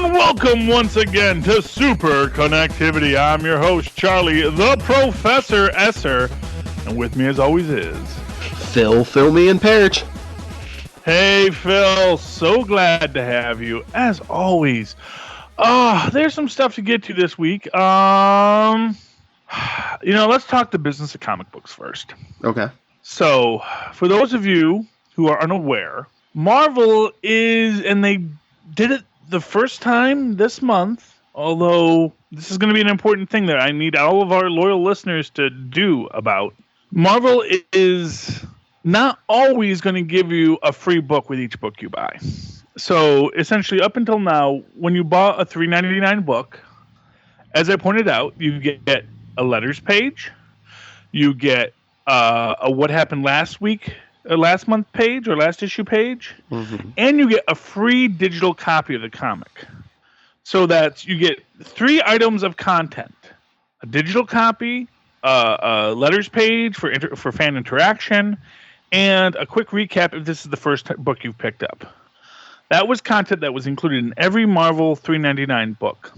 And welcome once again to Superconnectivity. I'm your host, Charlie, the Professor Esser. And with me, as always, is... Phil, me, and Perch. Hey, Phil. So glad to have you, as always. There's some stuff to get to this week. Let's talk the business of comic books first. Okay. So, for those of you who are unaware, Marvel is, and they did it the first time this month, although this is going to be an important thing that I need all of our loyal listeners to do about. Marvel is not always going to give you a free book with each book you buy. So essentially, up until now, when you bought a $3.99 book, as I pointed out, you get a letters page, you get a what happened last week, last month page or last issue page, and you get a free digital copy of the comic. So that you get 3 items of content: a digital copy, a letters page for fan interaction, and a quick recap if this is the first book you've picked up. That was content that was included in every Marvel $3.99 book.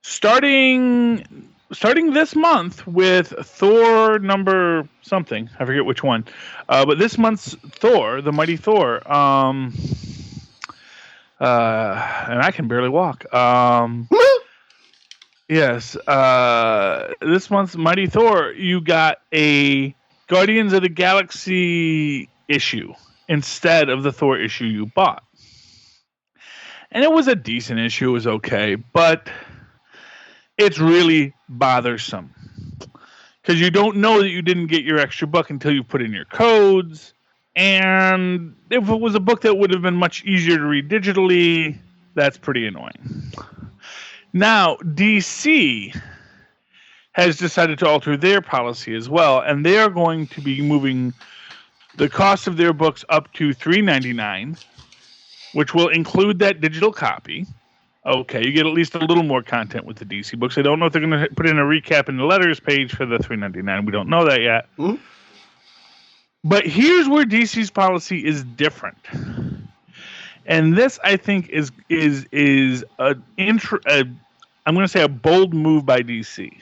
Starting this month with Thor number something, I forget which one, but this month's Thor, the Mighty Thor, and I can barely walk. Yes, this month's Mighty Thor, you got a Guardians of the Galaxy issue instead of the Thor issue you bought. And it was a decent issue, it was okay, but it's really bothersome because you don't know that you didn't get your extra book until you put in your codes. And if it was a book that would have been much easier to read digitally, that's pretty annoying. Now, DC has decided to alter their policy as well, and they are going to be moving the cost of their books up to $3.99, which will include that digital copy. Okay, you get at least a little more content with the DC books. I don't know if they're going to put in a recap in the letters page for the $3.99. We don't know that yet. Mm-hmm. But here's where DC's policy is different. And this, I think, is I'm going to say a bold move by DC.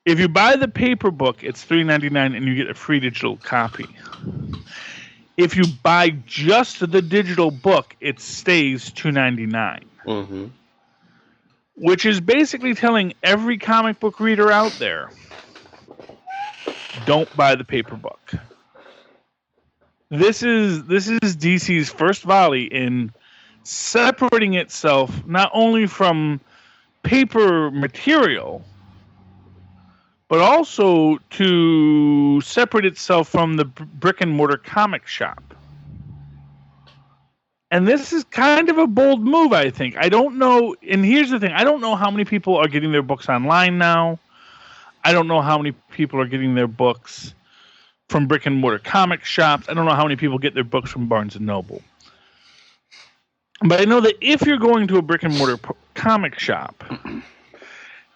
If you buy the paper book, it's $3.99 and you get a free digital copy. If you buy just the digital book, it stays $2.99. Mm-hmm. Which is basically telling every comic book reader out there, don't buy the paper book. This is DC's first volley in separating itself not only from paper material, but also to separate itself from the brick and mortar comic shop. And this is kind of a bold move, I think. I don't know, and here's the thing, I don't know how many people are getting their books online now. I don't know how many people are getting their books from brick and mortar comic shops. I don't know how many people get their books from Barnes and Noble. But I know that if you're going to a brick and mortar comic shop,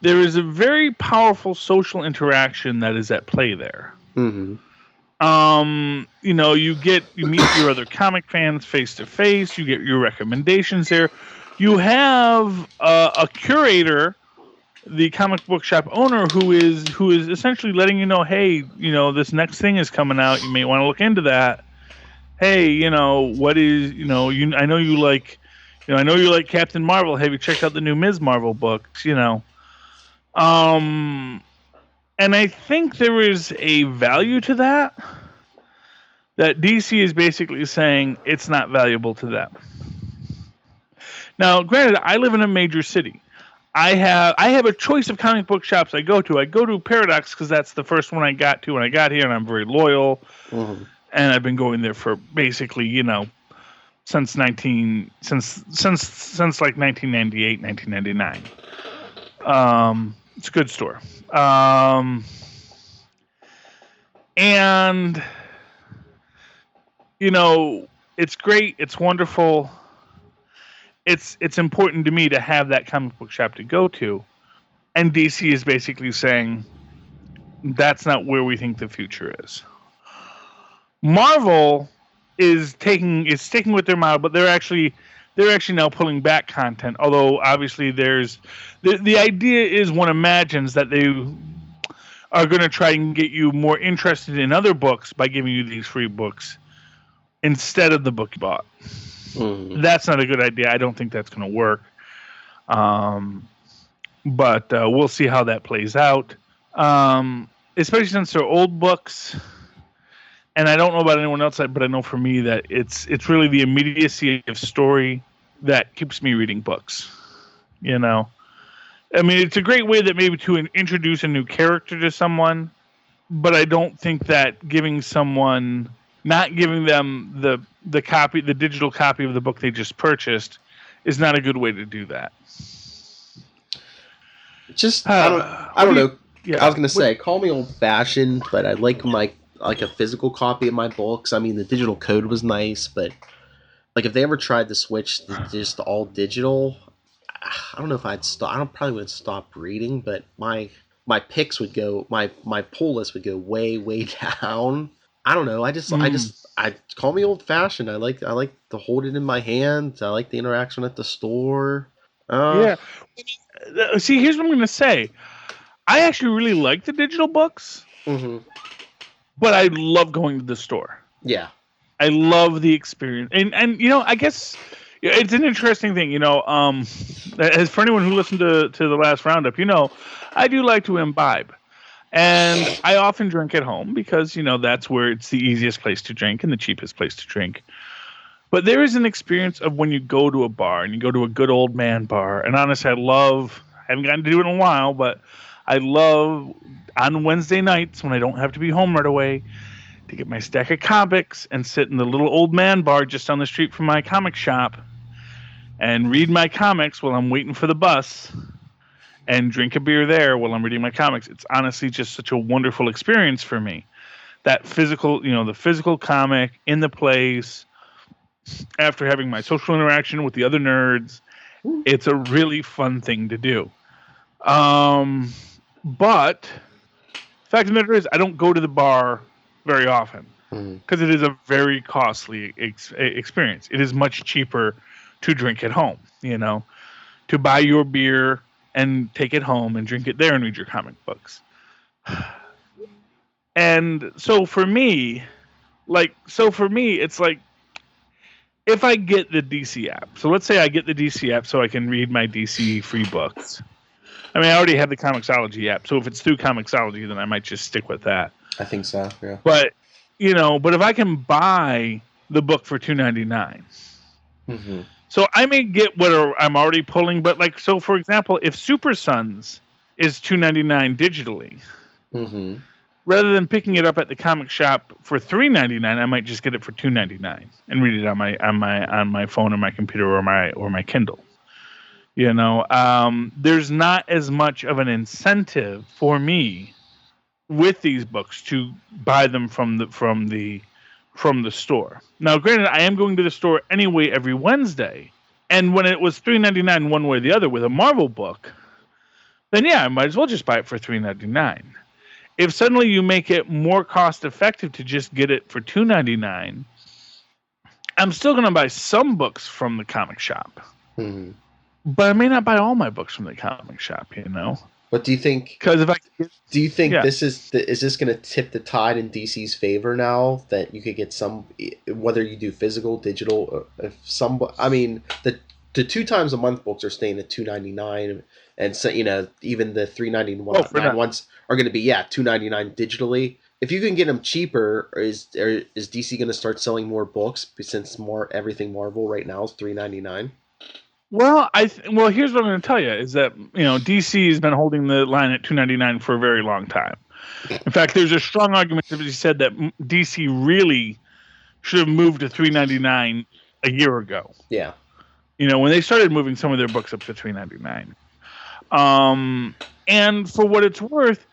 there is a very powerful social interaction that is at play there. Mm-hmm. You meet your other comic fans face to face. You get your recommendations there. You have a curator, the comic book shop owner, who is essentially letting you know, hey, this next thing is coming out. You may want to look into that. Hey, what is, I know you like Captain Marvel. Have you checked out the new Ms. Marvel books? And I think there is a value to that DC is basically saying it's not valuable to them. Now, granted, I live in a major city. I have a choice of comic book shops I go to. I go to Paradox because that's the first one I got to when I got here, and I'm very loyal. Mm-hmm. And I've been going there for basically, since like 1998, 1999. It's a good store. And it's great. It's wonderful. It's important to me to have that comic book shop to go to. And DC is basically saying that's not where we think the future is. Marvel is sticking with their model, but they're actually they're actually now pulling back content. Although obviously there's the idea is one imagines that they are going to try and get you more interested in other books by giving you these free books instead of the book you bought. That's not a good idea. I don't think that's going to work. But we'll see how that plays out. Especially since they're old books. And I don't know about anyone else, but I know for me that it's really the immediacy of story that keeps me reading books. You know? I mean, it's a great way that maybe to introduce a new character to someone, but I don't think that not giving them the copy, the digital copy of the book they just purchased, is not a good way to do that. Just I don't know. Yeah, I was gonna say, call me old fashioned, but I like a physical copy of my books. I mean, the digital code was nice, but like if they ever tried to switch to just all digital, I don't know if I'd stop. I probably wouldn't stop reading, but my picks would go. My pull list would go way down. I don't know. I call me old fashioned. I like to hold it in my hand. I like the interaction at the store. Yeah. See, here's what I'm going to say. I actually really like the digital books, but I love going to the store. Yeah. I love the experience. And you know, I guess it's an interesting thing, you know, as for anyone who listened to the last roundup, you know, I do like to imbibe. And I often drink at home because, you know, that's where it's the easiest place to drink and the cheapest place to drink. But there is an experience of when you go to a bar and you go to a good old man bar. And honestly, I haven't gotten to do it in a while, but I love on Wednesday nights when I don't have to be home right away to get my stack of comics and sit in the little old man bar just down the street from my comic shop and read my comics while I'm waiting for the bus and drink a beer there while I'm reading my comics. It's honestly just such a wonderful experience for me. That physical, you know, the physical comic in the place after having my social interaction with the other nerds, it's a really fun thing to do. But the fact of the matter is I don't go to the bar very often because it is a very costly experience. It is much cheaper to drink at home, you know, to buy your beer and take it home and drink it there and read your comic books. And so for me, it's like if I get the DC app, so let's say I get the DC app so I can read my DC free books. I mean, I already have the Comixology app, so if it's through Comixology, then I might just stick with that. I think so, yeah. But, you know, if I can buy the book for $2.99, so I may get what I'm already pulling, but like, so for example, if Super Sons is $2.99 digitally, rather than picking it up at the comic shop for $3.99, I might just get it for $2.99 and read it on my phone or my computer or my Kindle. You know, there's not as much of an incentive for me with these books to buy them from the store. Now, granted, I am going to the store anyway every Wednesday, and when it was $3.99 one way or the other with a Marvel book, then yeah, I might as well just buy it for $3.99. If suddenly you make it more cost effective to just get it for $2.99, I'm still going to buy some books from the comic shop. But I may not buy all my books from the comic shop, you know. What do you think? Because this is this going to tip the tide in DC's favor now that you could get some, whether you do physical, digital, I mean, the 2 times a month books are staying at $2.99, and so, you know, even the $3.99 ones are going to be $2.99 digitally. If you can get them cheaper, is DC going to start selling more books since everything Marvel right now is $3.99? Well, here's what I'm going to tell you is that, you know, DC has been holding the line at $2.99 for a very long time. In fact, there's a strong argument to be said that DC really should have moved to $3.99 a year ago. Yeah. You know, when they started moving some of their books up to $3.99. And for what it's worth,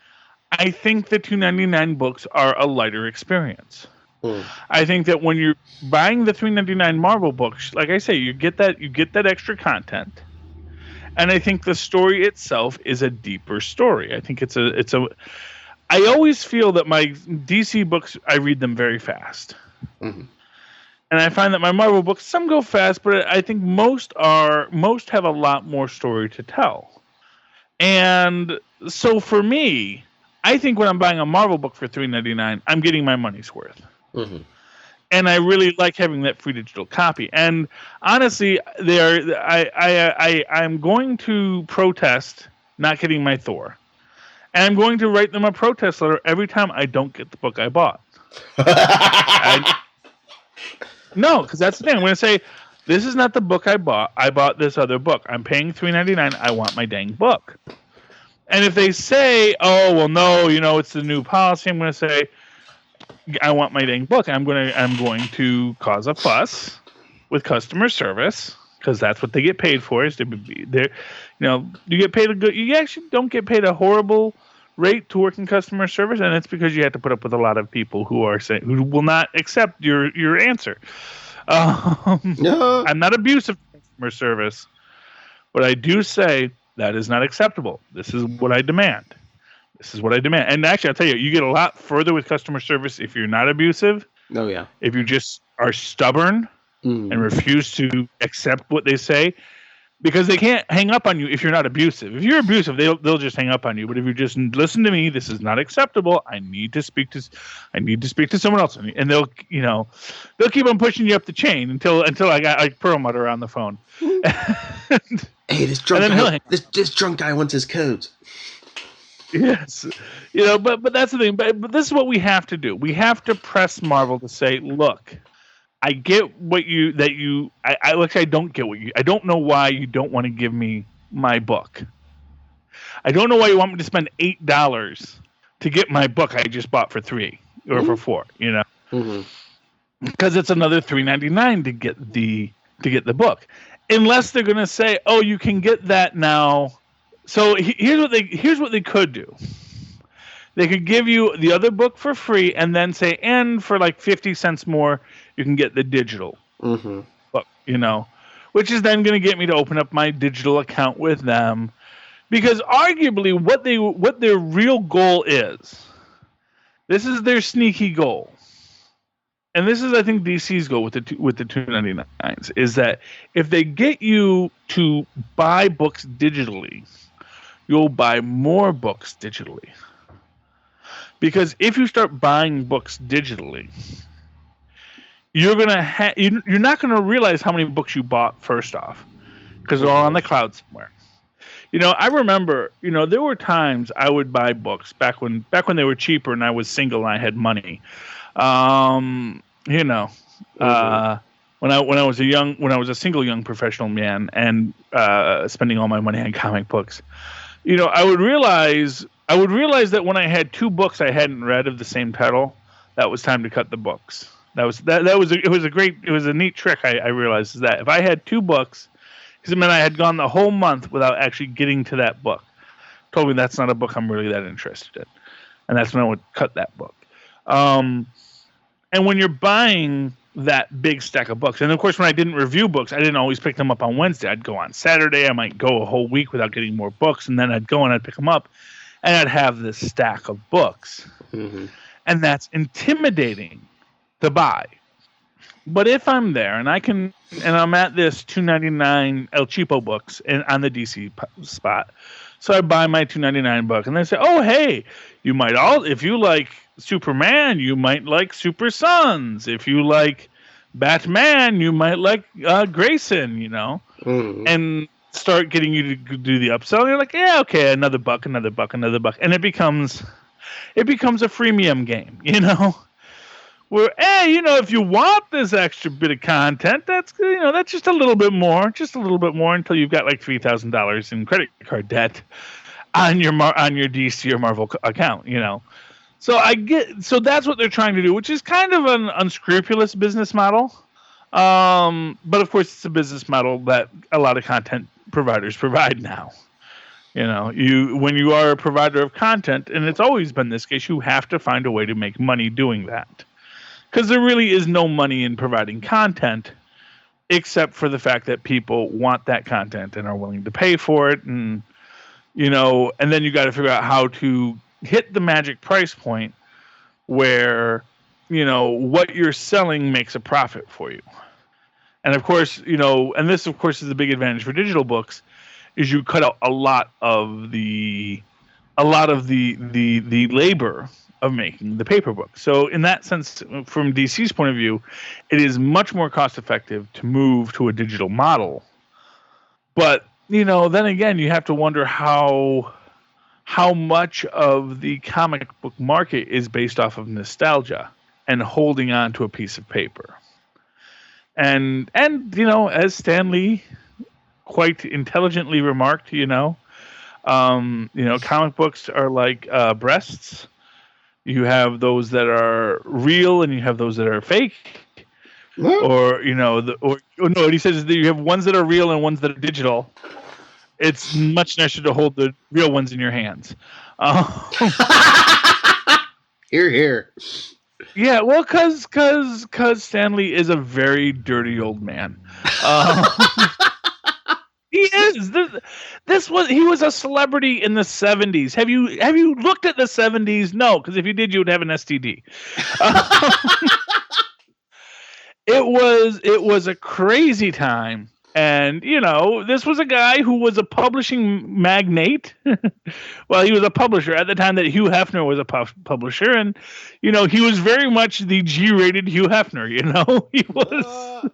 I think the $2.99 books are a lighter experience. I think that when you're buying the $3.99 Marvel books, like I say, you get that extra content, and I think the story itself is a deeper story. I think it's a. I always feel that my DC books, I read them very fast, and And I find that my Marvel books, some go fast, but I think most have a lot more story to tell. And so for me, I think when I'm buying a Marvel book for $3.99, I'm getting my money's worth. Mm-hmm. And I really like having that free digital copy. And honestly, I'm going to protest not getting my Thor. And I'm going to write them a protest letter every time I don't get the book I bought. No, because that's the thing. I'm going to say, this is not the book I bought. I bought this other book. I'm paying $3.99. I want my dang book. And if they say, oh, well, no, it's the new policy, I'm going to say, I want my dang book. I'm going to cause a fuss with customer service, because that's what they get paid for. Is you get paid a good. You actually don't get paid a horrible rate to work in customer service, and it's because you have to put up with a lot of people who will not accept your answer. I'm not abusive to customer service, but I do say that is not acceptable. This is what I demand. And actually, I'll tell you, you get a lot further with customer service if you're not abusive. Oh, yeah. If you just are stubborn and refuse to accept what they say, because they can't hang up on you if you're not abusive. If you're abusive, they'll just hang up on you. But if you just listen to me, this is not acceptable. I need to speak to someone else, and they'll keep on pushing you up the chain until I got like Perlmutter on the phone. Hey, this drunk guy wants his codes. Yes, but that's the thing. But this is what we have to do. We have to press Marvel to say, look, I get I don't get I don't know why you don't want to give me my book. I don't know why you want me to spend $8 to get my book I just bought for $3 or for $4. Because it's another $3.99 to get the book, unless they're going to say, oh, you can get that now. So here's what they could do. They could give you the other book for free and then say, and for like 50 cents more, you can get the digital book, which is then going to get me to open up my digital account with them. Because arguably what their real goal is, this is their sneaky goal. And this is, I think, DC's goal with the $2.99s, is that if they get you to buy books digitally, you'll buy more books digitally. Because if you start buying books digitally, you're not gonna realize how many books you bought first off, because they're all on the cloud somewhere. I remember, there were times I would buy books back when they were cheaper and I was single and I had money. When I was a single young professional man and spending all my money on comic books, I would realize that when I had 2 books I hadn't read of the same title, that was time to cut the books. It was a neat trick. I realized is that if I had 2 books, because it meant I had gone the whole month without actually getting to that book, told me that's not a book I'm really that interested in, and that's when I would cut that book. And when you're buying that big stack of books, and of course when I didn't review books, I didn't always pick them up on Wednesday. I'd go on Saturday. I might go a whole week without getting more books, and then I'd go and I'd pick them up, and I'd have this stack of books, and that's intimidating to buy. But if I'm there and I'm at this $2.99 El Cheapo books on the DC spot, so I buy my $2.99 book, and they say, "Oh, hey, you might if you like Superman, you might like Super Sons. If you like Batman, you might like Grayson." And start getting you to do the upsell. And you're like, "Yeah, okay, another buck, and it becomes a freemium game, Where, hey, if you want this extra bit of content, that's just a little bit more until you've got like $3,000 in credit card debt on your DC or Marvel account, So that's what they're trying to do, which is kind of an unscrupulous business model. But of course, it's a business model that a lot of content providers provide now. When you are a provider of content, and it's always been this case, you have to find a way to make money doing that. Because there really is no money in providing content, except for the fact that people want that content and are willing to pay for it. And, and then you got to figure out how to hit the magic price point where, what you're selling makes a profit for you. And of course, and this of course is the big advantage for digital books, is you cut out a lot of the labor of making the paper book. So in that sense, from DC's point of view, it is much more cost effective to move to a digital model. But, then again, you have to wonder how much of the comic book market is based off of nostalgia and holding on to a piece of paper. And as Stan Lee quite intelligently remarked, comic books are like breasts. You have those that are real and you have those that are fake. Or he says that you have ones that are real and ones that are digital. It's much nicer to hold the real ones in your hands. Here. Yeah, well, because Stan Lee is a very dirty old man. He is. He was a celebrity in the 70s. Have you looked at the 70s? No, because if you did, you would have an STD. It was a crazy time. And, this was a guy who was a publishing magnate. Well, he was a publisher at the time that Hugh Hefner was a publisher. And, he was very much the G-rated Hugh Hefner, He was...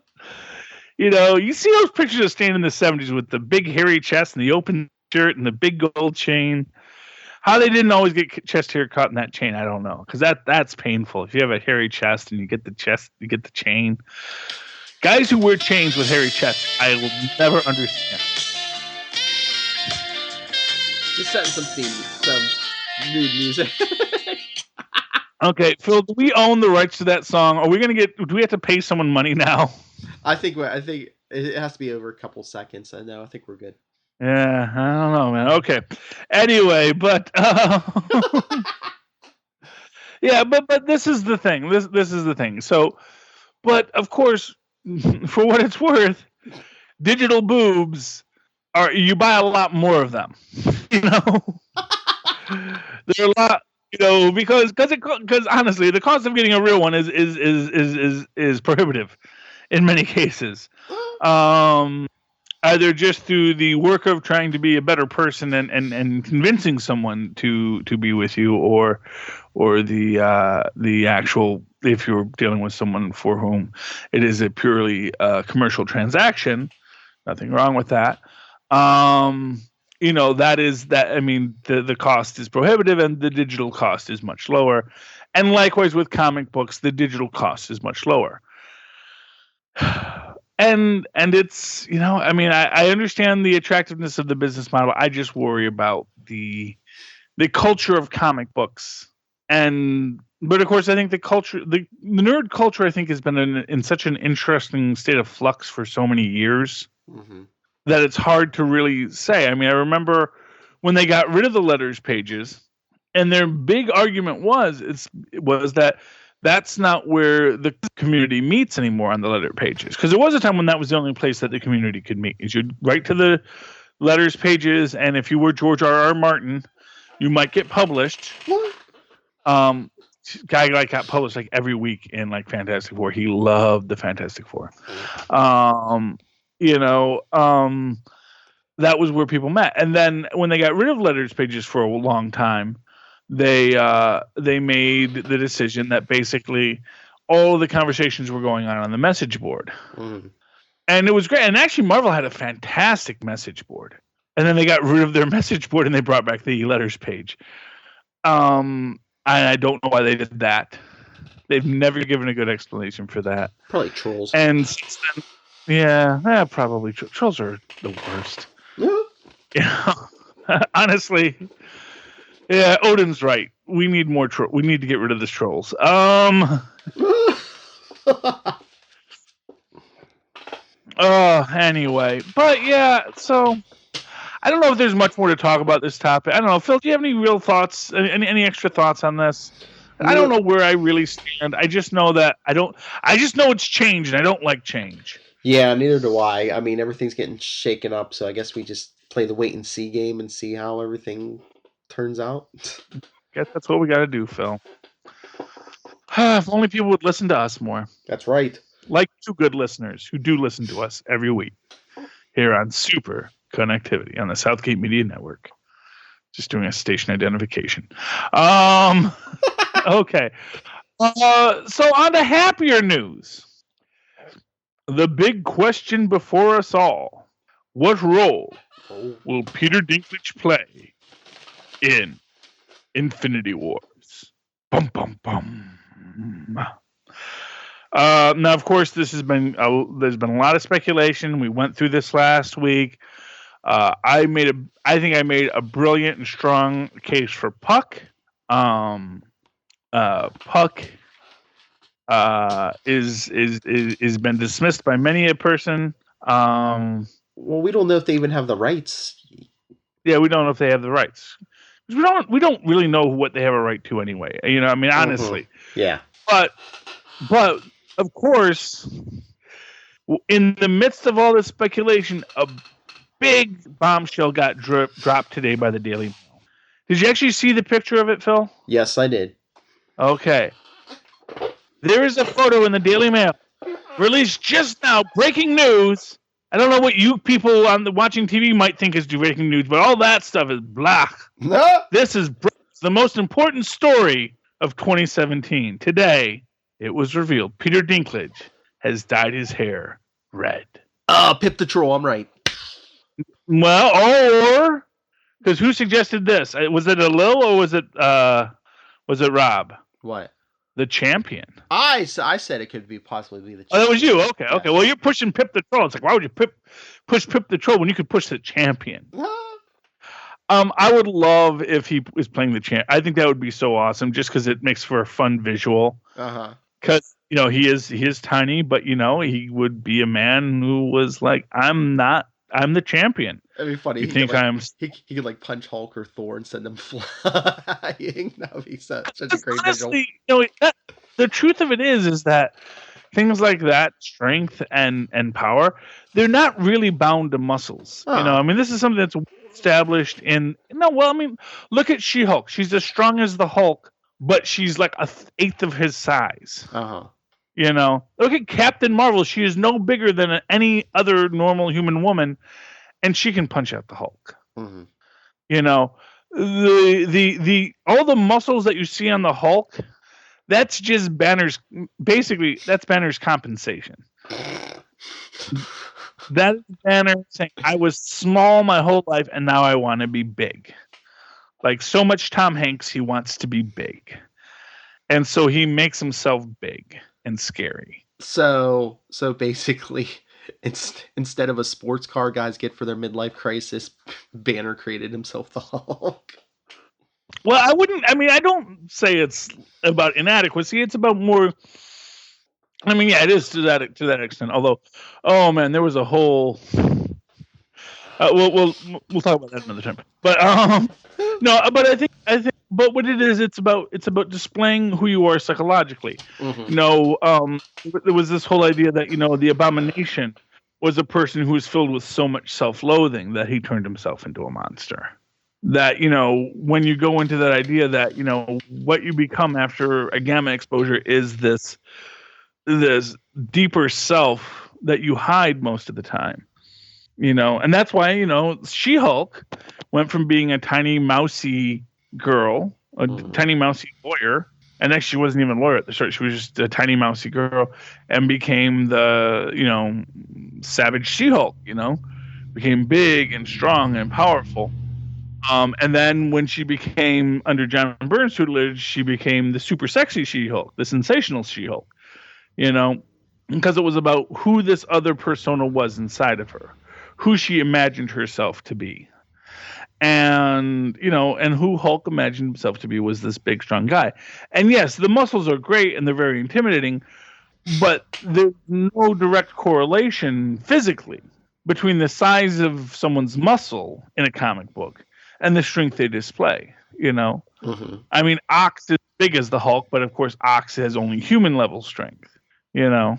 you see those pictures of Stan in the 70s with the big hairy chest and the open shirt and the big gold chain. How they didn't always get chest hair caught in that chain, I don't know. Because that's painful. If you have a hairy chest and you get the chain... Guys who wear chains with hairy chests, I will never understand. Just setting some nude music. Okay, Phil, do we own the rights to that song? Are we going to do we have to pay someone money now? I think it has to be over a couple seconds. I think we're good. Yeah, I don't know, man. Okay. Anyway, but yeah, but this is the thing. This is the thing. So, but of course, for what it's worth, digital boobs you buy a lot more of them. There are a lot, because honestly, the cost of getting a real one is prohibitive in many cases. Either just through the work of trying to be a better person and convincing someone to be with you, or the actual, if you're dealing with someone for whom it is a purely commercial transaction, nothing wrong with that. The cost is prohibitive and the digital cost is much lower. And likewise with comic books, the digital cost is much lower. And it's, I understand the attractiveness of the business model. I just worry about the culture of comic books. But of course, I think the nerd culture, I think, has been in such an interesting state of flux for so many years that it's hard to really say. I mean, I remember when they got rid of the letters pages, and their big argument was that that's not where the community meets anymore on the letter pages. Because there was a time when that was the only place that the community could meet. Is you'd write to the letters pages, and if you were George R.R. Martin, you might get published. Guy got published like every week in like Fantastic Four. He loved the Fantastic Four. That was where people met. And then when they got rid of letters pages for a long time, they made the decision that basically all of the conversations were going on the message board. And it was great. And actually Marvel had a fantastic message board. And then they got rid of their message board and they brought back the letters page. I don't know why they did that. They've never given a good explanation for that. Probably trolls. And since then, probably trolls are the worst. Honestly, yeah, Odin's right. We need more we need to get rid of the trolls. Anyway, but yeah, so I don't know if there's much more to talk about this topic. I don't know, Phil. Do you have any real thoughts? Any extra thoughts on this? I don't know where I really stand. I just know that I just know it's change, and I don't like change. Yeah, neither do I. I mean, everything's getting shaken up, so I guess we just play the wait and see game and see how everything turns out. Guess that's what we got to do, Phil. If only people would listen to us more. That's right. Like you good listeners who do listen to us every week here on Super Connectivity on the Southgate Media Network. Just doing a station identification. Okay. So on to happier news. The big question before us all. What role will Peter Dinklage play in Infinity Wars? Bum, bum, bum. Now, of course, there's been a lot of speculation. We went through this last week. I think I made a brilliant and strong case for Puck. Puck is been dismissed by many a person. Well, we don't know if they even have the rights. Yeah, we don't know if they have the rights. We don't really know what they have a right to anyway. You know, I mean, honestly. Yeah. But of course, in the midst of all this speculation, a big bombshell got dropped today by the Daily Mail. Did you actually see the picture of it, Phil? Yes, I did. Okay. There is a photo in the Daily Mail released just now. Breaking news. I don't know what you people on the watching TV might think is breaking news, but all that stuff is blah. No. This is the most important story of 2017. Today, it was revealed Peter Dinklage has dyed his hair red. Pip the Troll, I'm right. Well, or because who suggested this? Was it a Lil or was it Rob? What? The Champion. I said it could be possibly the Champion. Oh, that was you. Okay, yeah. Okay. Well, you're pushing Pip the Troll. It's like, why would you push Pip the Troll when you could push the Champion? I would love if he was playing the champ. I think that would be so awesome, just because it makes for a fun visual. Because he is tiny, but he would be a man who was like, I'm the champion. That'd be funny. You think he could like punch Hulk or Thor and send them flying. That would be such a great visual. The truth of it is that things like that, strength and power, they're not really bound to muscles. I mean, this is something that's established look at She-Hulk. She's as strong as the Hulk, but she's like 1/8 of his size. Look at Captain Marvel. She is no bigger than any other normal human woman, and she can punch out the Hulk. The all the muscles that you see on the Hulk, that's just Banner's. Basically, that's Banner's compensation. That is Banner saying, I was small my whole life, and now I want to be big. Like so much Tom Hanks, he wants to be big. And so he makes himself big and scary. So basically, instead of a sports car guys get for their midlife crisis, Banner created himself the Hulk. Well, I don't say it's about inadequacy. It's about more... it is to that extent. Although, oh man, there was a whole. We'll talk about that another time. But no, but I think, but what it is, it's about displaying who you are psychologically. There was this whole idea that the Abomination was a person who was filled with so much self-loathing that he turned himself into a monster. That when you go into that idea that what you become after a gamma exposure is this deeper self that you hide most of the time, and that's why, She-Hulk went from being a tiny mousy girl, a tiny mousy lawyer, and actually she wasn't even a lawyer at the start. She was just a tiny mousy girl and became the, savage She-Hulk, became big and strong and powerful. And then when she became under John Byrne's tutelage, she became the super sexy She-Hulk, the sensational She-Hulk. Because it was about who this other persona was inside of her, who she imagined herself to be. And, and who Hulk imagined himself to be was this big, strong guy. And yes, the muscles are great and they're very intimidating, but there's no direct correlation physically between the size of someone's muscle in a comic book and the strength they display, I mean, Ox is big as the Hulk, but of course Ox has only human level strength. And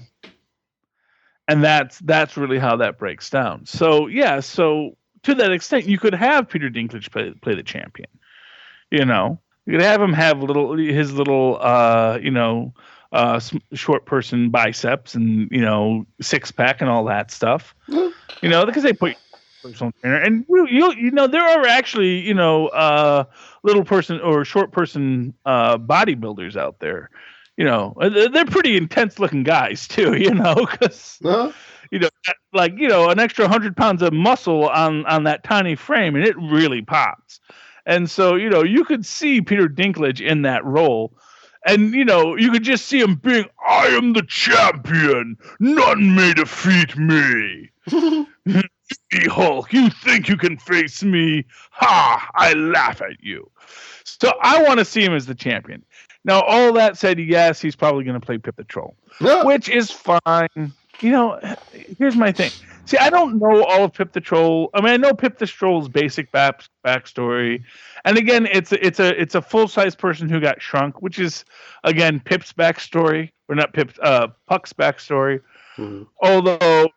that's really how that breaks down. So to that extent, you could have Peter Dinklage play the champion. You could have him have his little short person biceps and six pack and all that stuff. Because they put personal trainer, and there are actually little person or short person bodybuilders out there. They're pretty intense looking guys too. Because an extra 100 pounds of muscle on that tiny frame, and it really pops. And so you could see Peter Dinklage in that role. And, you could just see him being, I am the champion. None may defeat me. Hulk, you think you can face me? Ha! I laugh at you. So I want to see him as the champion. Now, all that said, yes, he's probably going to play Pip the Troll, which is fine. Here's my thing. See, I don't know all of Pip the Troll. I mean, I know Pip the Troll's basic backstory, and again, it's a full-size person who got shrunk, which is again Pip's backstory, or not Pip's, Puck's backstory. Mm-hmm. Although,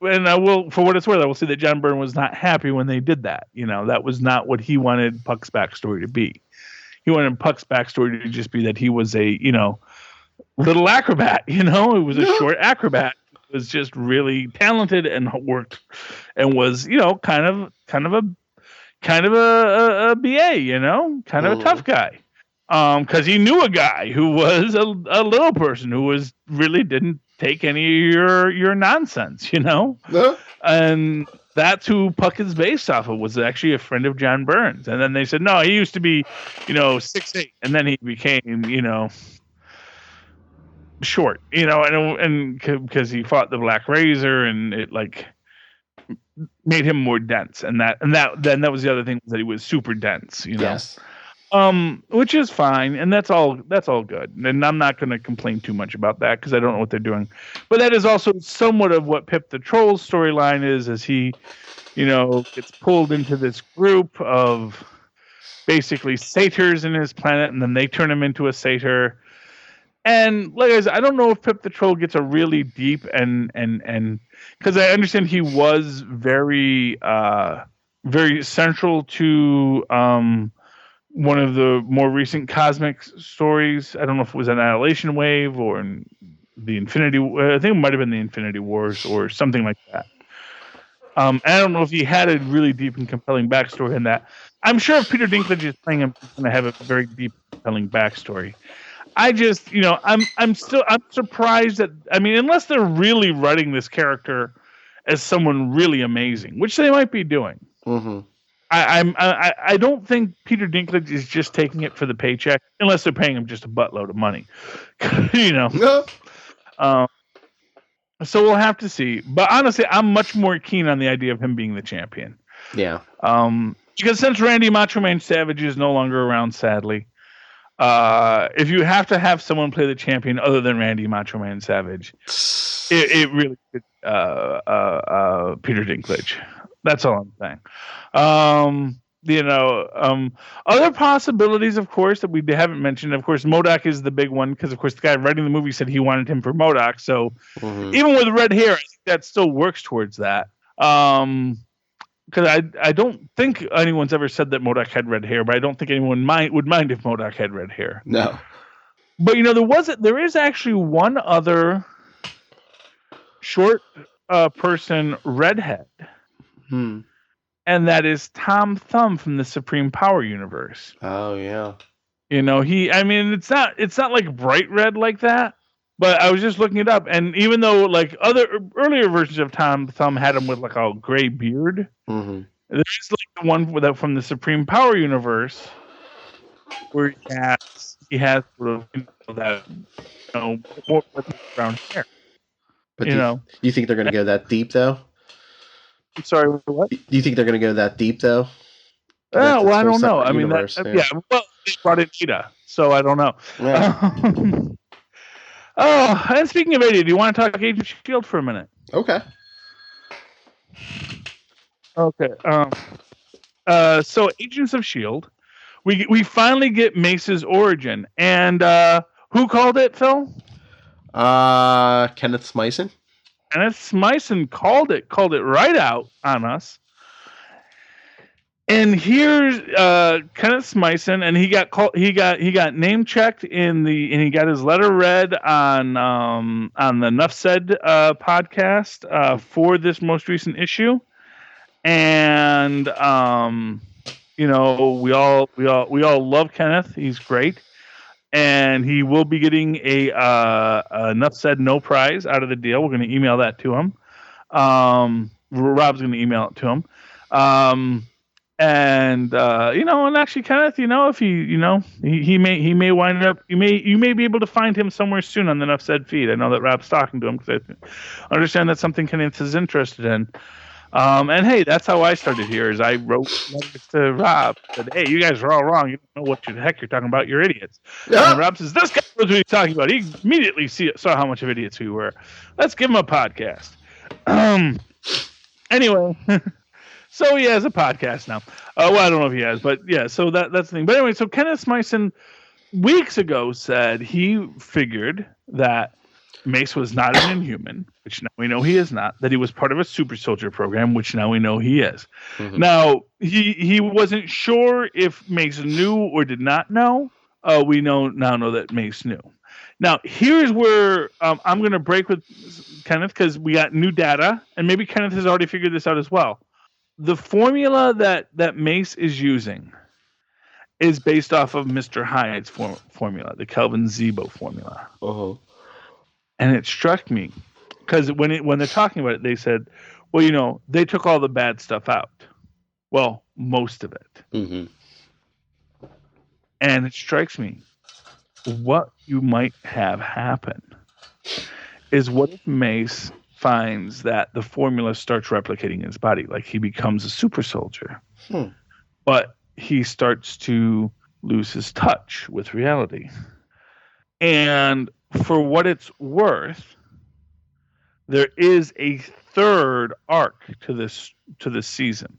and I will, for what it's worth, I will say that John Byrne was not happy when they did that. That was not what he wanted Puck's backstory to be. He wanted Puck's backstory to just be that he was a little acrobat. It was a short acrobat. Was just really talented and worked, and was kind of a BA, kind of a tough guy, because he knew a guy who was a little person who was really didn't take any of your nonsense, and that's who Puck is based off of. Was actually a friend of John Byrne's, and then they said no, he used to be 6'8", and then he became short, and because he fought the Black Razor, and it made him more dense, and that was the other thing, that he was super dense, Yes. Which is fine, and that's all good, and I'm not going to complain too much about that because I don't know what they're doing, but that is also somewhat of what Pip the Troll's storyline is, as he gets pulled into this group of basically satyrs in his planet, and then they turn him into a satyr. And like I said, I don't know if Pip the Troll gets a really deep and because I understand he was very very central to one of the more recent cosmic stories. I don't know if it was Annihilation Wave or the Infinity. I think it might have been the Infinity Wars or something like that. I don't know if he had a really deep and compelling backstory in that. I'm sure if Peter Dinklage is playing him, he's going to have a very deep, compelling backstory. I just, I'm surprised that, unless they're really writing this character as someone really amazing, which they might be doing. Mm-hmm. I don't think Peter Dinklage is just taking it for the paycheck, unless they're paying him just a buttload of money, No. So we'll have to see. But honestly, I'm much more keen on the idea of him being the champion. Yeah. Because since Randy Macho Man Savage is no longer around, sadly. If you have to have someone play the champion other than Randy Macho Man Savage, it really could Peter Dinklage. That's all I'm saying. Other possibilities, of course, that we haven't mentioned. Of course, MODOK is the big one because, of course, the guy writing the movie said he wanted him for MODOK. So even with red hair, I think that still works towards that. Because I don't think anyone's ever said that MODOK had red hair, but I don't think anyone would mind if MODOK had red hair. No. But there is actually one other short person redhead, and that is Tom Thumb from the Supreme Power universe. Oh yeah. It's not like bright red like that. But I was just looking it up, and even though other earlier versions of Tom Thumb had him with a gray beard, there's the one from the Supreme Power universe where he has sort of that more brown hair. But do you think they're going to go that deep though? I'm sorry, what? Do you think they're going to go that deep though? Well, I don't know. Well, they brought in Cheetah, so I don't know. Yeah. Oh, and speaking of 80, do you want to talk Agents of S.H.I.E.L.D. for a minute? Okay. So Agents of S.H.I.E.L.D., we finally get Mace's origin. And who called it, Phil? Kenneth Smyson. Kenneth Smyson called it right out on us. And here's Kenneth Smyson, and he got name checked and he got his letter read on the Nuff Said podcast for this most recent issue, and we all love Kenneth. He's great, and he will be getting a Nuff Said No prize out of the deal. We're going to email that to him. Rob's going to email it to him. And actually, Kenneth, if he may wind up, you may be able to find him somewhere soon on the Nuff Said feed. I know that Rob's talking to him because I understand that's something Kenneth is interested in. And hey, that's how I started here. Is I wrote letters to Rob, said, "Hey, you guys are all wrong. You don't know what the heck you're talking about. You're idiots." Yeah. And Rob says, "This guy knows what he's talking about. He immediately saw how much of idiots we were. Let's give him a podcast." Anyway. So he has a podcast now. Well, I don't know if he has, but yeah. So that's the thing. But anyway, so Kenneth Smyson weeks ago said he figured that Mace was not an Inhuman, which now we know he is not. That he was part of a super soldier program, which now we know he is. Mm-hmm. Now he wasn't sure if Mace knew or did not know. We now know that Mace knew. Now here's where I'm going to break with Kenneth because we got new data, and maybe Kenneth has already figured this out as well. The formula that Mace is using is based off of Mr. Hyde's formula, the Kelvin Zebo formula. Uh-huh. And it struck me because when they're talking about it, they said, well, they took all the bad stuff out. Well, most of it. Mm-hmm. And it strikes me, what you might have happen is what if Mace finds that the formula starts replicating in his body, like he becomes a super soldier, but he starts to lose his touch with reality. And for what it's worth, there is a third arc to this season.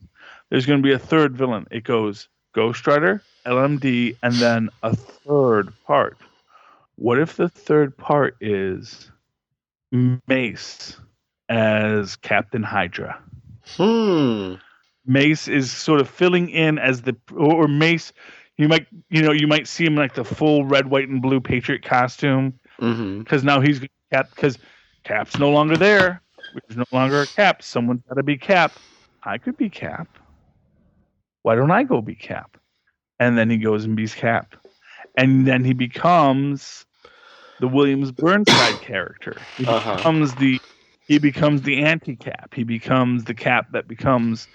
There's going to be a third villain. It goes Ghost Rider, LMD, and then a third part. What if the third part is Mace as Captain Hydra? Mace is sort of filling in as or Mace. You might see him in like the full red, white, and blue Patriot costume because now he's Cap. Because Cap's no longer there. There's no longer a Cap. Someone's got to be Cap. I could be Cap. Why don't I go be Cap? And then he goes and be Cap, and then he becomes the Williams Burnside character. He becomes the anti-Cap. He becomes the Cap that becomes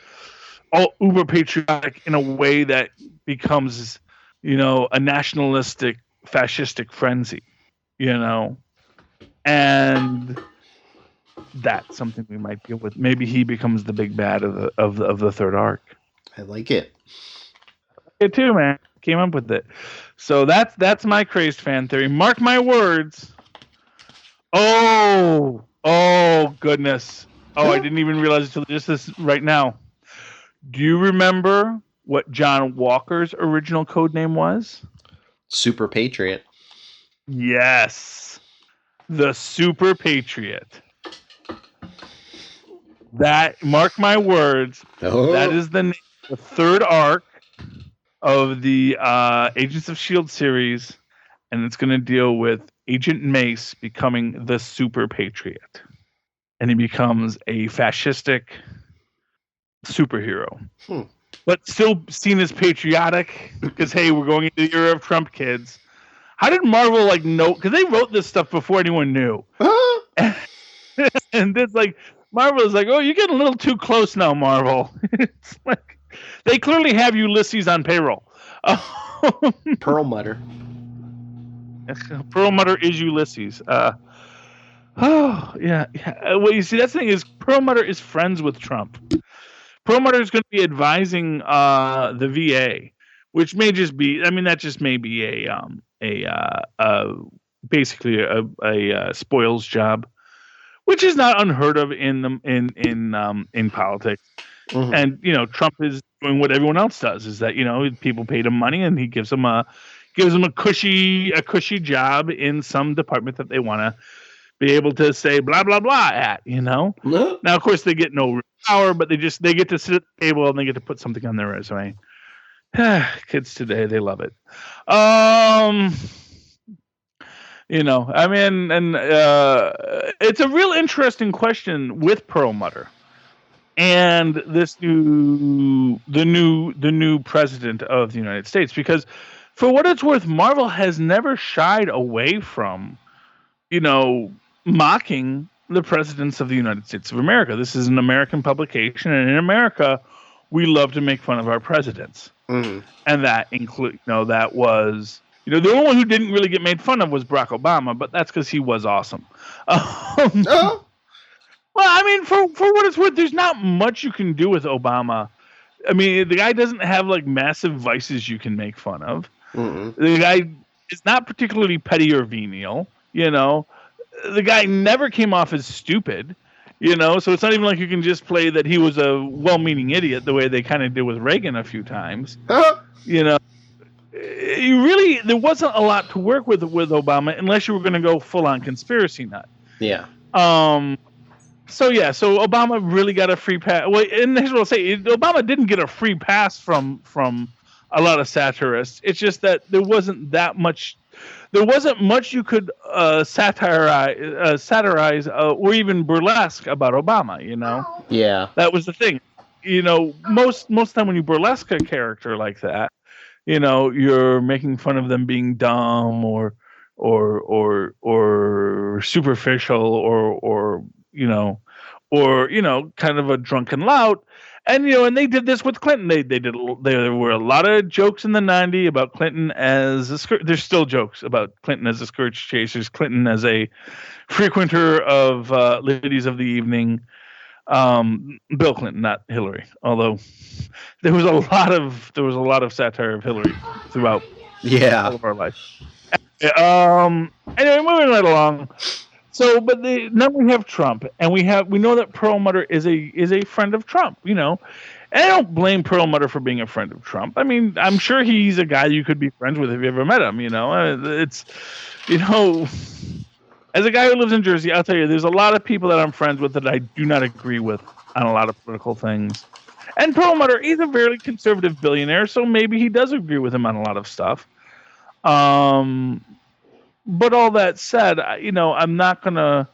all uber patriotic in a way that becomes, a nationalistic, fascistic frenzy, and that's something we might deal with. Maybe he becomes the big bad of the third arc. I like it. It too, man. Came up with it. So that's my crazed fan theory. Mark my words. Oh goodness. I didn't even realize it until just this right now. Do you remember what John Walker's original code name was? Super Patriot. Yes. The Super Patriot. That, mark my words, that is the third arc of the Agents of S.H.I.E.L.D. series, and it's going to deal with Agent Mace becoming the Super Patriot. And he becomes a fascistic superhero. But still seen as patriotic, because, hey, we're going into the era of Trump, kids. How did Marvel, know? Because they wrote this stuff before anyone knew. And it's like, Marvel is like, oh, you're getting a little too close now, Marvel. It's like, they clearly have Ulysses on payroll. Perlmutter. Perlmutter is Ulysses. Yeah. Well, you see, that's the thing is, Perlmutter is friends with Trump. Perlmutter is going to be advising the VA, which may just be, that just may be basically a spoils job, which is not unheard of in politics. Mm-hmm. And Trump is doing what everyone else does, is that people paid him money and he gives them a cushy job in some department that they want to be able to say blah blah blah at. Now of course they get no power, but they get to sit at the table and they get to put something on their resume. Kids today, they love it. I mean, and it's a real interesting question with Perlmutter and the new president of the United States, because for what it's worth, Marvel has never shied away from, mocking the presidents of the United States of America. This is an American publication, and in America, we love to make fun of our presidents. Mm-hmm. And that that was, the only one who didn't really get made fun of was Barack Obama, but that's because he was awesome. Oh. Well, I mean, for what it's worth, there's not much you can do with Obama. I mean, the guy doesn't have like massive vices you can make fun of. Mm-hmm. The guy is not particularly petty or venial. The guy never came off as stupid. So it's not even like you can just play that he was a well-meaning idiot the way they kind of did with Reagan a few times. There wasn't a lot to work with Obama unless you were going to go full-on conspiracy nut. Yeah. So Obama really got a free pass. Well, and here's what I'll say: Obama didn't get a free pass from a lot of satirists. It's just that there wasn't much you could satirize or even burlesque about Obama. Yeah. That was the thing. Most time when you burlesque a character like that, you're making fun of them being dumb or superficial or kind of a drunken lout. And and they did this with Clinton. There were a lot of jokes in the '90s about Clinton as a skirt. There's still jokes about Clinton as a skirt chaser, Clinton as a frequenter of ladies of the evening. Bill Clinton, not Hillary. Although there was a lot of satire of Hillary throughout all of our life. Anyway, moving right along. So, but now we have Trump, and we know that Perlmutter is a friend of Trump, and I don't blame Perlmutter for being a friend of Trump. I mean, I'm sure he's a guy you could be friends with if you ever met him. It's, as a guy who lives in Jersey, I'll tell you, there's a lot of people that I'm friends with that I do not agree with on a lot of political things. And Perlmutter, he's a very conservative billionaire, so maybe he does agree with him on a lot of stuff. But all that said, I'm not gonna.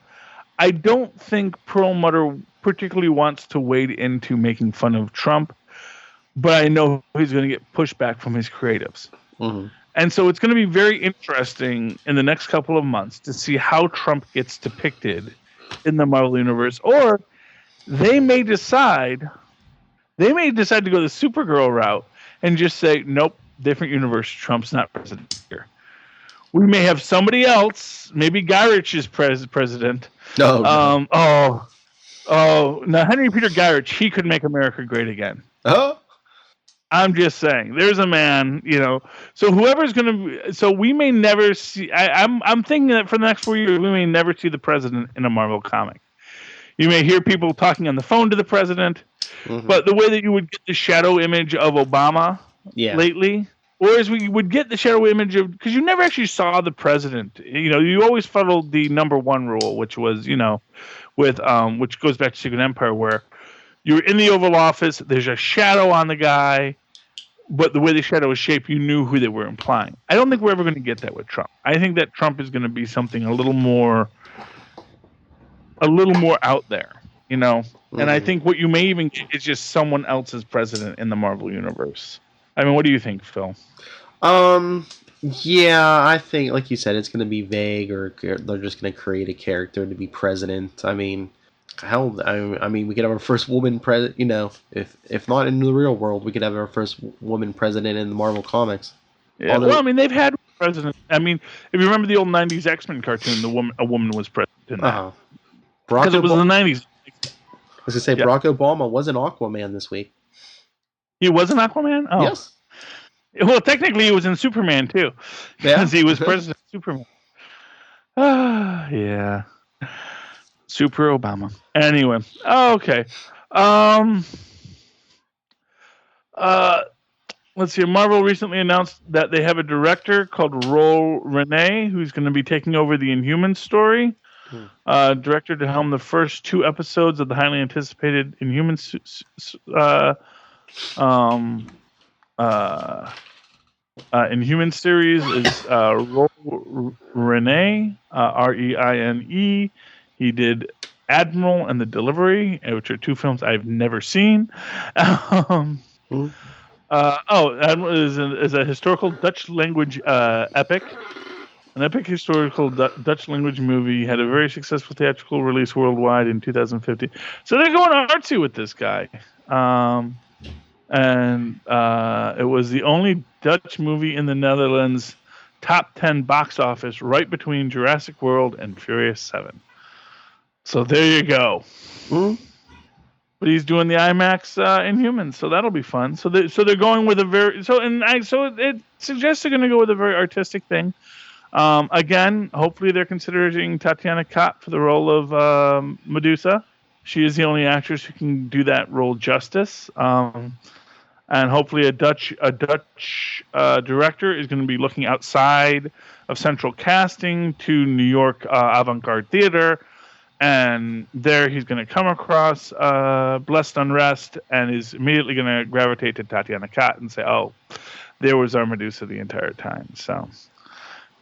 I don't think Perlmutter particularly wants to wade into making fun of Trump, but I know he's going to get pushback from his creatives. Mm-hmm. And so it's going to be very interesting in the next couple of months to see how Trump gets depicted in the Marvel Universe. Or they may decide to go the Supergirl route and just say, nope, different universe. Trump's not president here. We may have somebody else. Maybe Guy Ritchie is president. No. Now Henry Peter Guy Ritchie, he could make America great again. Oh. I'm just saying, there's a man, So whoever's going to, so we may never see. I'm thinking that for the next 4 years, we may never see the president in a Marvel comic. You may hear people talking on the phone to the president, but the way that you would get the shadow image of Obama lately, or as we would get the shadow image of, because you never actually saw the president. You always followed the number one rule, which was, with which goes back to Secret Empire, where you're in the Oval Office, there's a shadow on the guy, but the way the shadow is shaped, you knew who they were implying. I don't think we're ever going to get that with Trump. I think that Trump is going to be something a little more out there, And I think what you may even get is just someone else's president in the Marvel Universe. I mean, what do you think, Phil? Yeah, I think, like you said, it's going to be vague, or they're just going to create a character to be president. I mean, hell, I mean, we could have our first woman president. If not in the real world, we could have our first woman president in the Marvel comics. Yeah, well, I mean, they've had presidents. I mean, if you remember the old '90s X-Men cartoon, a woman was president in that. Because it was in the '90s. I was going to say, Barack Obama was an Aquaman this week. He was an Aquaman? Oh. Yes. Well, technically, he was in Superman, too. Because he was president of Superman. Yeah. Super Obama. Anyway. Okay. Let's see. Marvel recently announced that they have a director called Roel Renee, who's going to be taking over the Inhumans story. Director to helm the first 2 episodes of the highly anticipated Inhuman Inhuman series is Rene, Reine. He did Admiral and the Delivery, which are 2 films I've never seen. Admiral is a historical Dutch language epic. An epic historical Dutch language movie, had a very successful theatrical release worldwide in 2015. So they're going artsy with this guy. And it was the only Dutch movie in the Netherlands top 10 box office, right between Jurassic World and Furious 7. So there you go. Mm-hmm. But he's doing the IMAX Inhumans, so that'll be fun. So they're going with a very so it suggests they're going to go with a very artistic thing. Again, hopefully they're considering Tatiana Kopp for the role of Medusa. She is the only actress who can do that role justice. And hopefully a Dutch director is going to be looking outside of central casting to New York avant-garde theater. And there he's going to come across Blessed Unrest and is immediately going to gravitate to Tatiana Kopp and say, oh, there was our Medusa the entire time. So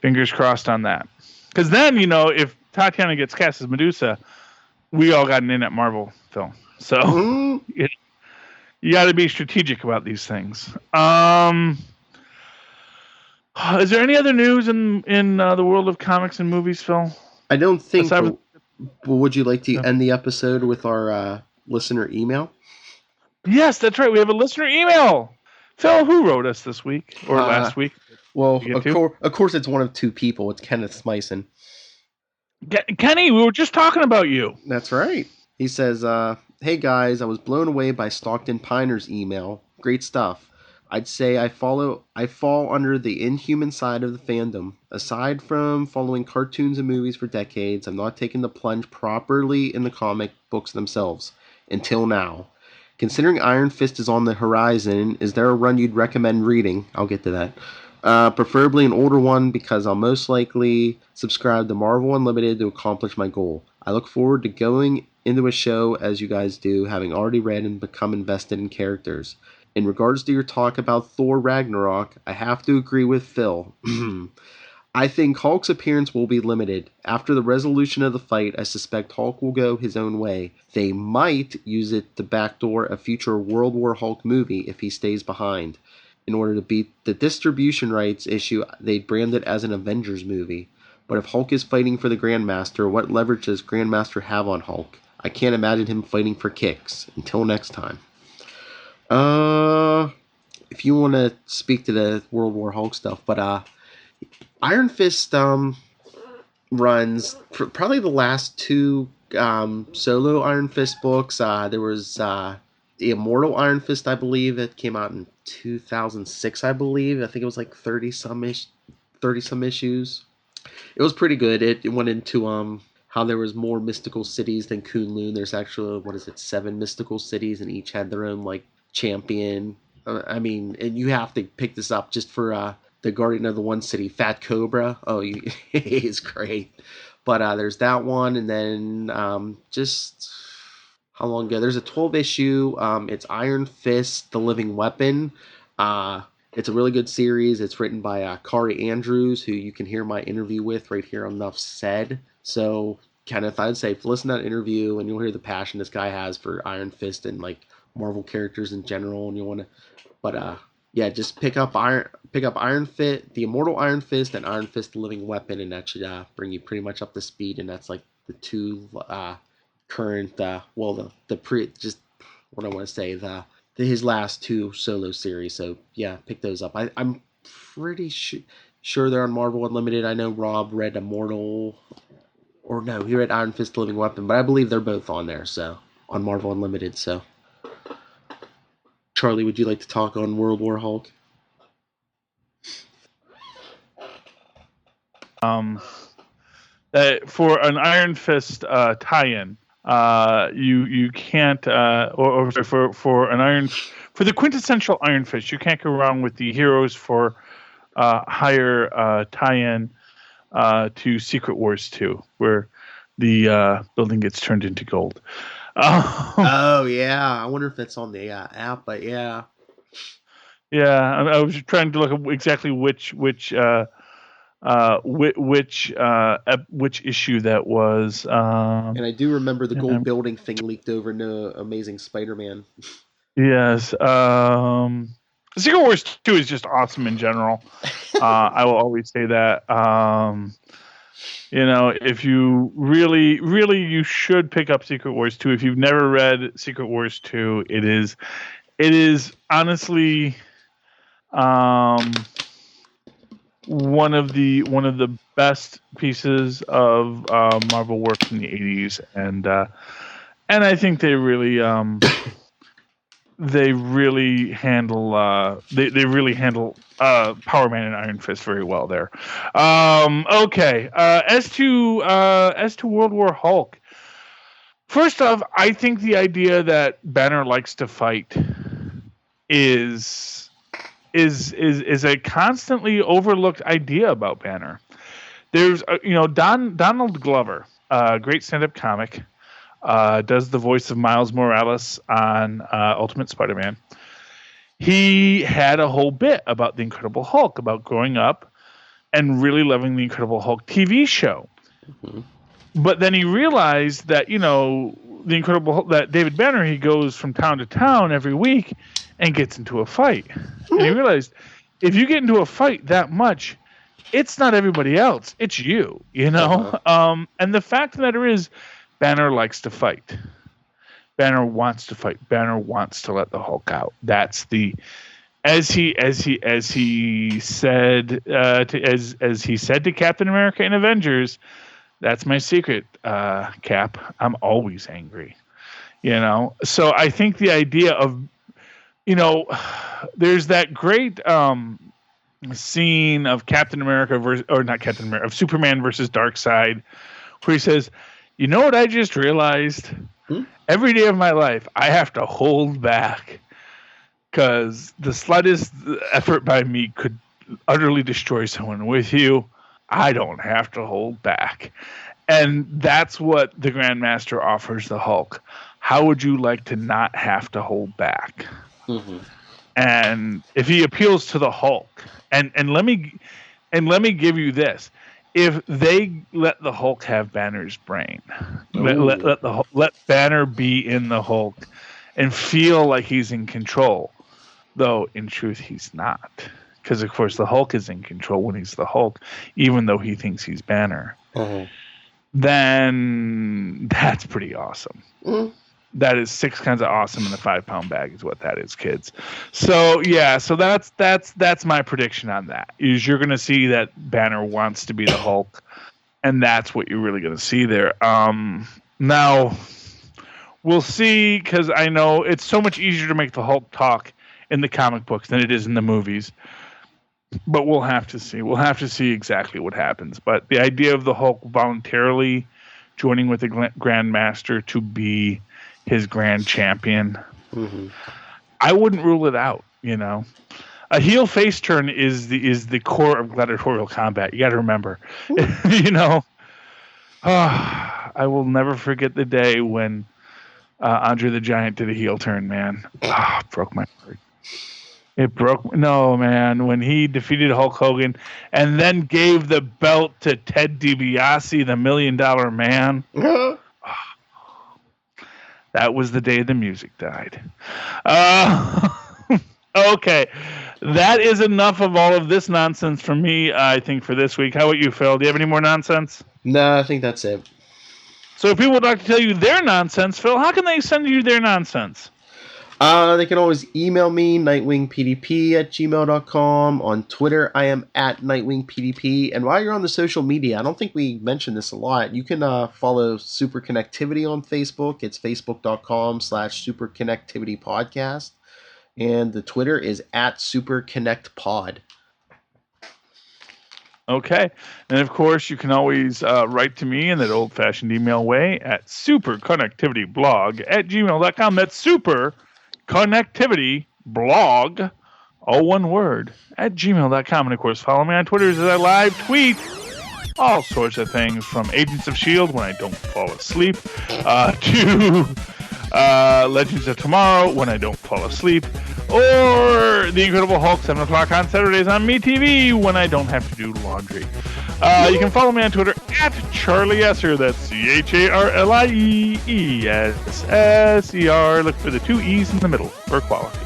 fingers crossed on that. Because then, if Tatiana gets cast as Medusa, we all got an in at Marvel film. So you got to be strategic about these things. Is there any other news in the world of comics and movies, Phil? I don't think. Would you like to end the episode with our listener email? Yes, that's right. We have a listener email. Phil, who wrote us this week or last week? Well, of course, it's one of 2 people. It's Kenneth Smyson. Kenny, we were just talking about you. That's right. He says, hey guys, I was blown away by Stockton Piner's email. Great stuff. I'd say I fall under the inhuman side of the fandom. Aside from following cartoons and movies for decades, I've not taken the plunge properly in the comic books themselves. Until now. Considering Iron Fist is on the horizon, is there a run you'd recommend reading? I'll get to that. Preferably an older one, because I'll most likely subscribe to Marvel Unlimited to accomplish my goal. I look forward to going into a show as you guys do, having already read and become invested in characters. In regards to your talk about Thor Ragnarok, I have to agree with Phil. I think Hulk's appearance will be limited. After the resolution of the fight, I suspect Hulk will go his own way. They might use it to backdoor a future World War Hulk movie if he stays behind. In order to beat the distribution rights issue, they'd brand it as an Avengers movie. But if Hulk is fighting for the Grandmaster, what leverage does Grandmaster have on Hulk? I can't imagine him fighting for kicks. Until next time. If you want to speak to the World War Hulk stuff, but Iron Fist runs for probably the last 2 solo Iron Fist books. There was the Immortal Iron Fist, I believe. It came out in 2006, I believe. I think it was like 30 some issues. It was pretty good. It went into how there was more mystical cities than Kunlun. There's actually 7 mystical cities, and each had their own champion. And you have to pick this up just for the Guardian of the One City, Fat Cobra. Oh, he's great. But there's that one, and then just how long ago? There's a 12 issue. It's Iron Fist: The Living Weapon. It's a really good series. It's written by Kari Andrews, who you can hear my interview with right here on Enough Said. So, Kenneth, I'd say listen to that interview, and you'll hear the passion this guy has for Iron Fist and Marvel characters in general, and you want to. But just pick up Iron Fist, the Immortal Iron Fist, and Iron Fist: The Living Weapon, and that should bring you pretty much up to speed. And that's the 2 current, his last 2 solo series. So yeah, pick those up. I'm pretty sure they're on Marvel Unlimited. I know Rob read Immortal, or no, he read Iron Fist: The Living Weapon, but I believe they're both on there. So on Marvel Unlimited. So. Charlie, would you like to talk on World War Hulk? For an Iron Fist tie-in, you can't, for the quintessential Iron Fist, you can't go wrong with the Heroes for Hire tie-in to Secret Wars 2, where the building gets turned into gold. Oh yeah, I wonder if it's on the app, but yeah. Yeah, I was trying to look at exactly which issue that was. And I do remember the gold building thing leaked over into Amazing Spider-Man. Yes. Secret Wars 2 is just awesome in general. I will always say that. If you really, you should pick up Secret Wars 2. If you've never read Secret Wars 2, it is honestly one of the best pieces of Marvel work in the 80s, and I think they really handle Power Man and Iron Fist very well there. Okay, as to World War Hulk. First off, I think the idea that Banner likes to fight is a constantly overlooked idea about Banner. There's Donald Glover, great stand-up comic, does the voice of Miles Morales on Ultimate Spider-Man. He had a whole bit about the Incredible Hulk, about growing up and really loving the Incredible Hulk TV show. Mm-hmm. But then he realized that, the Incredible Hulk, that David Banner, he goes from town to town every week and gets into a fight. And he realized, if you get into a fight that much, it's not everybody else. It's you, Uh-huh. And the fact of the matter is, Banner likes to fight. Banner wants to fight. Banner wants to let the Hulk out. That's as he said to Captain America in Avengers, that's my secret, Cap. I'm always angry. So I think the idea of, there's that great scene of Captain America of Superman versus Darkseid, where he says, "You know what I just realized? Every day of my life, I have to hold back because the slightest effort by me could utterly destroy someone. With you, I don't have to hold back." And that's what the Grandmaster offers the Hulk. How would you like to not have to hold back? Mm-hmm. And if he appeals to the Hulk, and let me give you this: if they let the Hulk have Banner's brain, let Banner be in the Hulk and feel like he's in control, though in truth he's not, because of course the Hulk is in control when he's the Hulk, even though he thinks he's Banner. Mm-hmm. Then that's pretty awesome. Mm-hmm. That is 6 kinds of awesome in a 5-pound bag is what that is, kids. So yeah, so that's my prediction on that. Is you're going to see that Banner wants to be the Hulk, and that's what you're really going to see there. Now we'll see, because I know it's so much easier to make the Hulk talk in the comic books than it is in the movies. But we'll have to see. We'll have to see exactly what happens. But the idea of the Hulk voluntarily joining with the Grandmaster to be his grand champion, mm-hmm. I wouldn't rule it out. A heel face turn is the core of gladiatorial combat. You got to remember, I will never forget the day when Andre the Giant did a heel turn. Man, it broke my heart. It broke. No, man, when he defeated Hulk Hogan and then gave the belt to Ted DiBiase, the $1 Million Man. That was the day the music died. Okay. That is enough of all of this nonsense from me, I think, for this week. How about you, Phil? Do you have any more nonsense? No, I think that's it. So if people would like to tell you their nonsense, Phil, how can they send you their nonsense? They can always email me, nightwingpdp@gmail.com. On Twitter, I am at nightwingpdp. And while you're on the social media, I don't think we mentioned this a lot, you can follow Superconnectivity on Facebook. It's facebook.com/Superconnectivity Podcast. And the Twitter is at SuperConnectPod. Okay. And of course, you can always write to me in that old-fashioned email way at superconnectivityblog@gmail.com. That's superconnectivityblog, all one word, @gmail.com. And of course, follow me on Twitter as I live tweet all sorts of things, from Agents of S.H.I.E.L.D. when I don't fall asleep, to Legends of Tomorrow when I don't fall asleep, or The Incredible Hulk, 7 o'clock on Saturdays on MeTV when I don't have to do laundry. You can follow me on Twitter at CharlieSer. That's CharlieESSER. Look for the 2 E's in the middle for quality.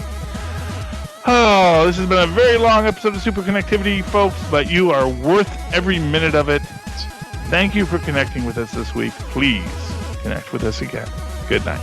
Oh, this has been a very long episode of Superconnectivity, folks, but you are worth every minute of it. Thank you for connecting with us this week. Please connect with us again. Good night.